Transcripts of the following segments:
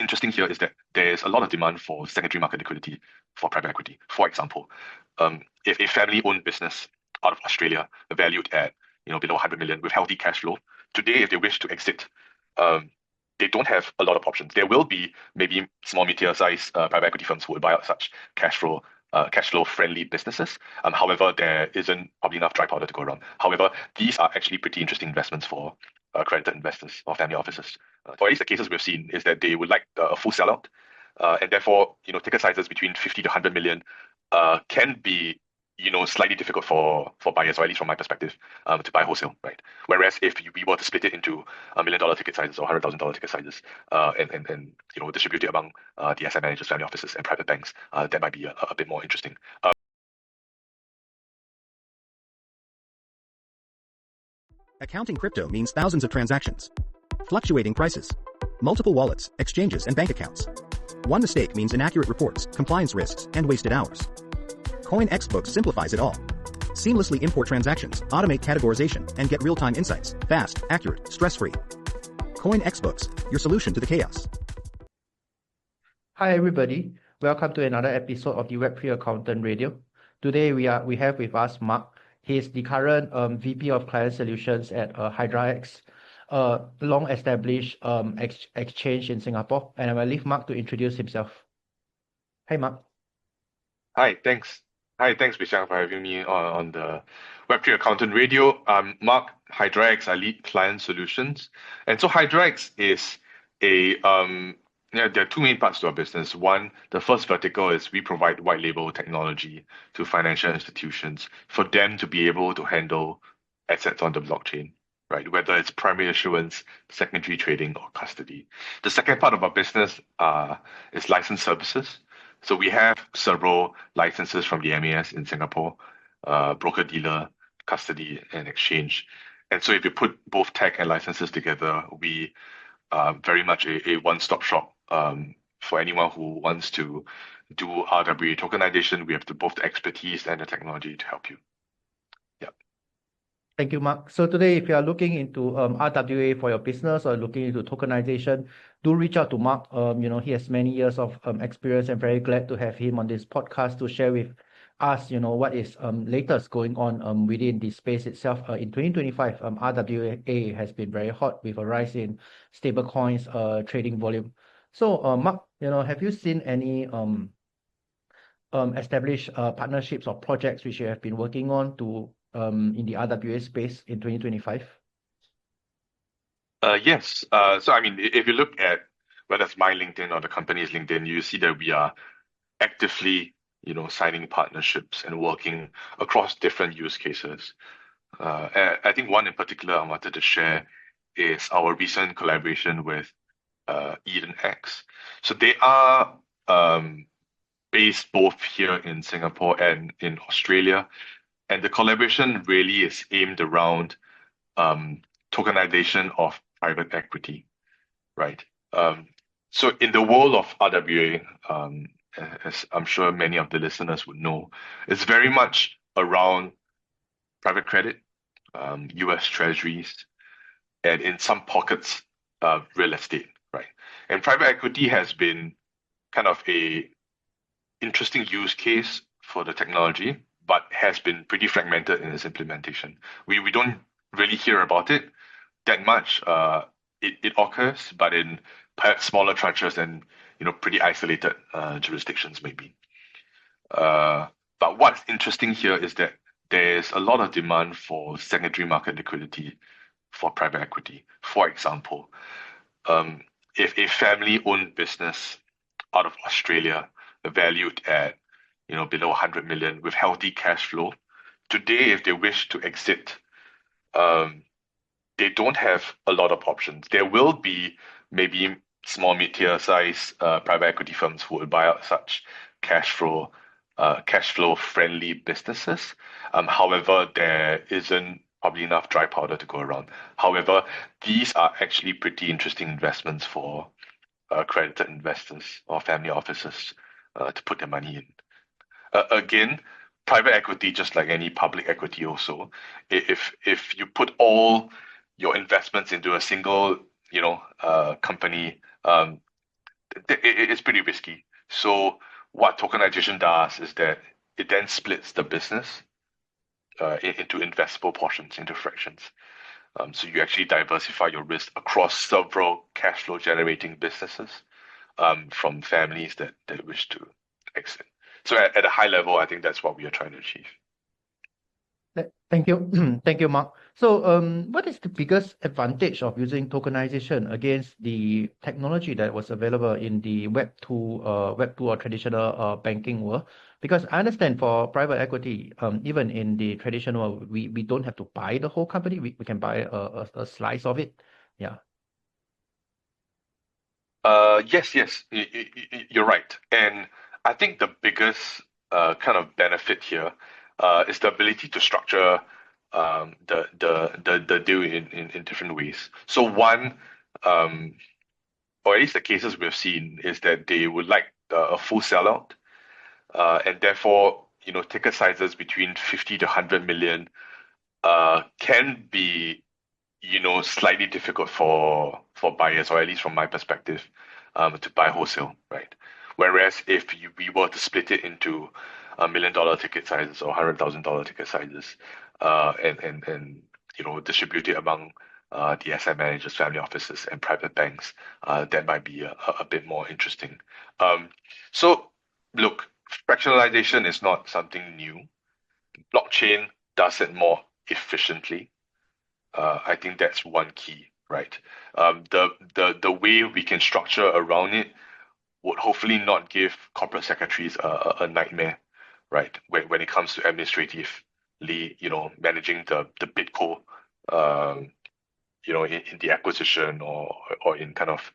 interesting here is that there's a lot of demand for secondary market liquidity for private equity. For example, if a family-owned business out of Australia valued at below 100 million with healthy cash flow, today if they wish to exit, they don't have a lot of options. There will be maybe small mid-tier-size private equity firms who will buy out such cash flow friendly businesses. However, there isn't probably enough dry powder to go around. However, these are actually pretty interesting investments for accredited investors or family offices. For at least the cases we've seen is that they would like a full sellout, and therefore ticket sizes between 50 to 100 million can be slightly difficult for buyers, or at least from my perspective, to buy wholesale, right? Whereas if we were to split it into $1 million ticket sizes or $100,000 ticket sizes, and distribute it among the asset managers, family offices, and private banks, that might be a bit more interesting. Accounting crypto means thousands of transactions, fluctuating prices, multiple wallets, exchanges, and bank accounts. One mistake means inaccurate reports, compliance risks, and wasted hours. CoinX Books simplifies it all. Seamlessly import transactions, automate categorization, and get real-time insights. Fast, accurate, stress-free. CoinX Books, your solution to the chaos. Hi everybody, welcome to another episode of the Web3 Accountant Radio. Today we have with us Mark. He is the current VP of Client Solutions at Hydra X, a long-established exchange in Singapore. And I will leave Mark to introduce himself. Hi Mark. Hi, thanks. Hi, thanks, Bishang, for having me on the Web3 Accountant Radio. I'm Mark, Hydra X. I lead client solutions. And so Hydra X is there are two main parts to our business. One, the first vertical is we provide white label technology to financial institutions for them to be able to handle assets on the blockchain, right? Whether it's primary issuance, secondary trading, or custody. The second part of our business is license services. So we have several licenses from the MAS in Singapore, broker-dealer, custody, and exchange. And so if you put both tech and licenses together, we are very much a one-stop shop for anyone who wants to do RWA tokenization. We have both the expertise and the technology to help you. Yeah. Thank you, Mark. So today, if you are looking into RWA for your business or looking into tokenization, do reach out to Mark. He has many years of experience, and very glad to have him on this podcast to share with us, what is latest going on within the space itself. In 2025, RWA has been very hot with a rise in stablecoins trading volume. So, Mark, have you seen any established partnerships or projects which you have been working on to in the RWA space in 2025? Yes. So, I mean, if you look at whether it's my LinkedIn or the company's LinkedIn, you see that we are actively, signing partnerships and working across different use cases. And I think one in particular I wanted to share is our recent collaboration with ADDX. So they are based both here in Singapore and in Australia. And the collaboration really is aimed around tokenization of private equity, right? So in the world of RWA, as I'm sure many of the listeners would know, it's very much around private credit, US treasuries, and in some pockets, real estate, right? And private equity has been kind of a interesting use case for the technology, but has been pretty fragmented in its implementation. We don't really hear about it that much. It occurs, but in perhaps smaller tranches and pretty isolated jurisdictions maybe. But what's interesting here is that there's a lot of demand for secondary market liquidity for private equity. For example, if a family-owned business out of Australia valued at below 100 million with healthy cash flow, today if they wish to exit, they don't have a lot of options. There will be maybe small mid-tier size private equity firms who will buy out such cash flow friendly businesses. However, there isn't probably enough dry powder to go around. However, these are actually pretty interesting investments for accredited investors or family offices to put their money in. Again, private equity, just like any public equity also, if you put all your investments into a single company, it's pretty risky. So what tokenization does is that it then splits the business into investable portions, into fractions. So you actually diversify your risk across several cash flow generating businesses from families that wish to exit. So at a high level, I think that's what we are trying to achieve. Thank you. Thank you, Mark. So, what is the biggest advantage of using tokenization against the technology that was available in the Web2 or traditional banking world? Because I understand for private equity, even in the traditional world, we don't have to buy the whole company. We can buy a slice of it. Yeah. Yes, you're right. And I think the biggest kind of benefit here is the ability to structure the deal in different ways. So one, or at least the cases we've seen, is that they would like a full sellout, and therefore, ticket sizes between 50 to 100 million can be, slightly difficult for buyers, or at least from my perspective, to buy wholesale, right? Whereas if we were to split it into $1 million ticket sizes or $100,000 ticket sizes, and distribute it among the asset managers, family offices, and private banks, that might be a bit more interesting. So look, fractionalization is not something new. Blockchain does it more efficiently. I think that's one key, right? The way we can structure around it would hopefully not give corporate secretaries a nightmare, right? When it comes to administratively, managing the bidco, in the acquisition or in kind of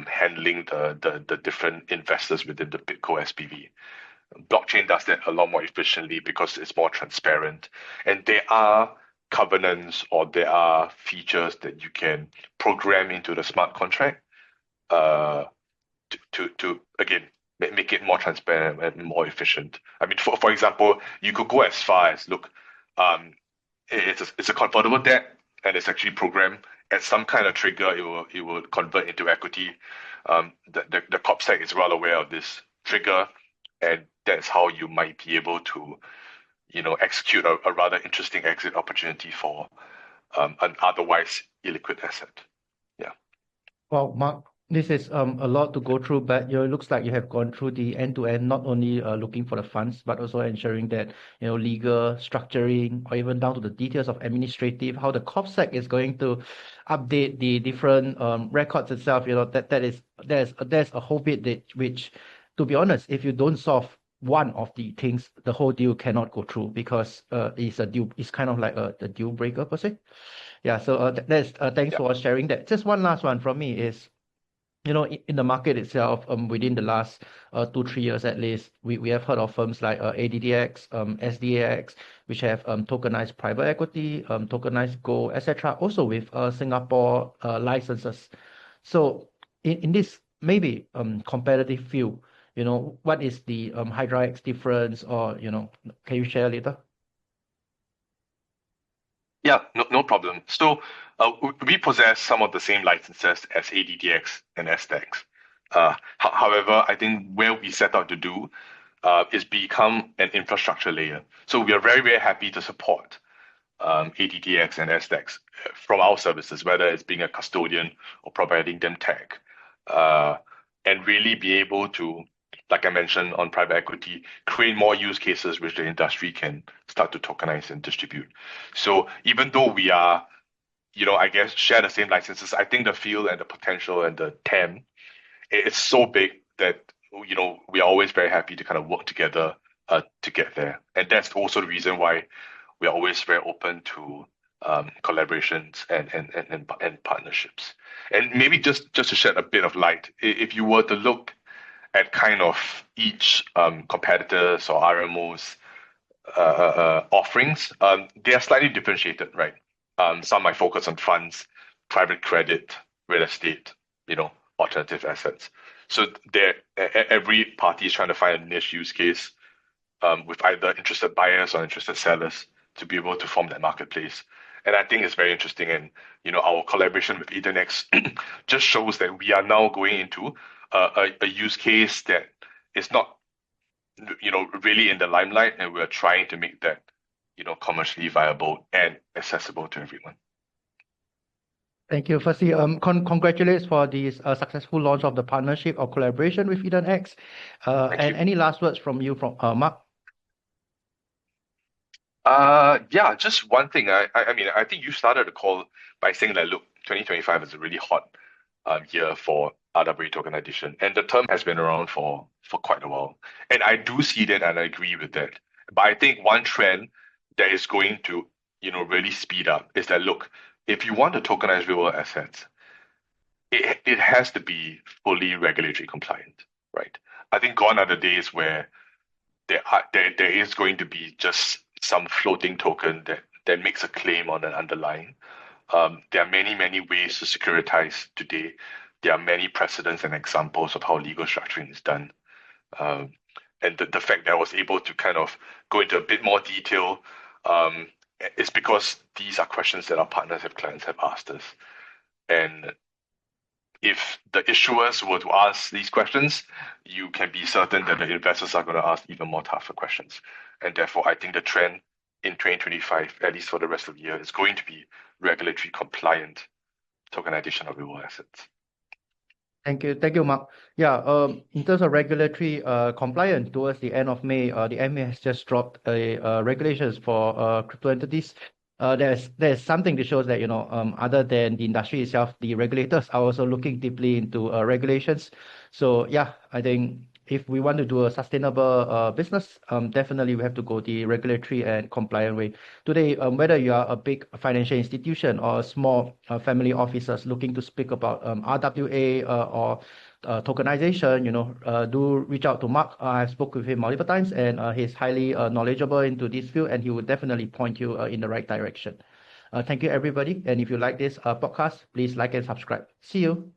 handling the different investors within the bidco SPV. Blockchain does that a lot more efficiently because it's more transparent, and there are covenants or there are features that you can program into the smart contract to again make it more transparent and more efficient. I mean, for example, you could go as far as look, it's a convertible debt and it's actually programmed at some kind of trigger. It will convert into equity. The COPSEC is well aware of this trigger, and that's how you might be able to, execute a rather interesting exit opportunity for an otherwise illiquid asset. Yeah. Well, Mark, this is a lot to go through, but it looks like you have gone through the end-to-end, not only looking for the funds, but also ensuring that legal structuring, or even down to the details of administrative, how the COPSEC is going to update the different records itself. There's a whole bit which, to be honest, if you don't solve one of the things, the whole deal cannot go through, because it's kind of like the deal breaker per se. Yeah. So thanks for sharing that. Just one last one from me is, in the market itself, within the last 2-3 years at least, we have heard of firms like ADDX, SDAX, which have tokenized private equity, tokenized gold, etc. Also with Singapore licenses. So in this maybe competitive field, what is the Hydra X difference, or can you share later? Yeah, no problem. So we possess some of the same licenses as ADDX and SDAX. However, I think where we set out to do is become an infrastructure layer. So we are very, very happy to support ADDX and SDAX from our services, whether it's being a custodian or providing them tech, and really be able to, like I mentioned on private equity, create more use cases which the industry can start to tokenize and distribute. So even though we are, I guess, share the same licenses, I think the field and the potential and the TAM, it's so big that, we are always very happy to kind of work together to get there. And that's also the reason why we are always very open to collaborations and partnerships. And maybe just to shed a bit of light, if you were to look at kind of each competitors or RMOs offerings, they are slightly differentiated, right? Some might focus on funds, private credit, real estate, alternative assets. So every party is trying to find a niche use case with either interested buyers or interested sellers to be able to form that marketplace. And I think it's very interesting. And, our collaboration with Hydra X just shows that we are now going into a use case that is not, really in the limelight, and we're trying to make that, commercially viable and accessible to everyone. Thank you. Firstly, congratulations for this successful launch of the partnership or collaboration with ADDX. Thank you. Any last words from you, Mark? Yeah, just one thing. I mean, I think you started the call by saying that, look, 2025 is a really hot year for RWA tokenization, and the term has been around for quite a while. And I do see that, and I agree with that. But I think one trend that is going to, really speed up is that, look, if you want to tokenize real world assets, it has to be fully regulatory compliant, right? I think gone are the days where there is going to be just some floating token that makes a claim on an underlying. There are many ways to securitize today. There are many precedents and examples of how legal structuring is done. And the fact that I was able to kind of go into a bit more detail is because these are questions that our partners and clients have asked us. And if the issuers were to ask these questions, you can be certain that the investors are going to ask even more tougher questions. And therefore, I think the trend in 2025, at least for the rest of the year, is going to be regulatory compliant tokenization of real assets. Thank you, Mark. Yeah, in terms of regulatory compliance, towards the end of May, the MA has just dropped regulations for crypto entities. There's something that shows that, other than the industry itself, the regulators are also looking deeply into regulations. So yeah, I think if we want to do a sustainable business, definitely we have to go the regulatory and compliant way. Today, whether you are a big financial institution or a small family officers looking to speak about RWA or tokenization, do reach out to Mark. I've spoken with him multiple times, and he's highly knowledgeable into this field, and he will definitely point you in the right direction. Thank you, everybody. And if you like this podcast, please like and subscribe. See you.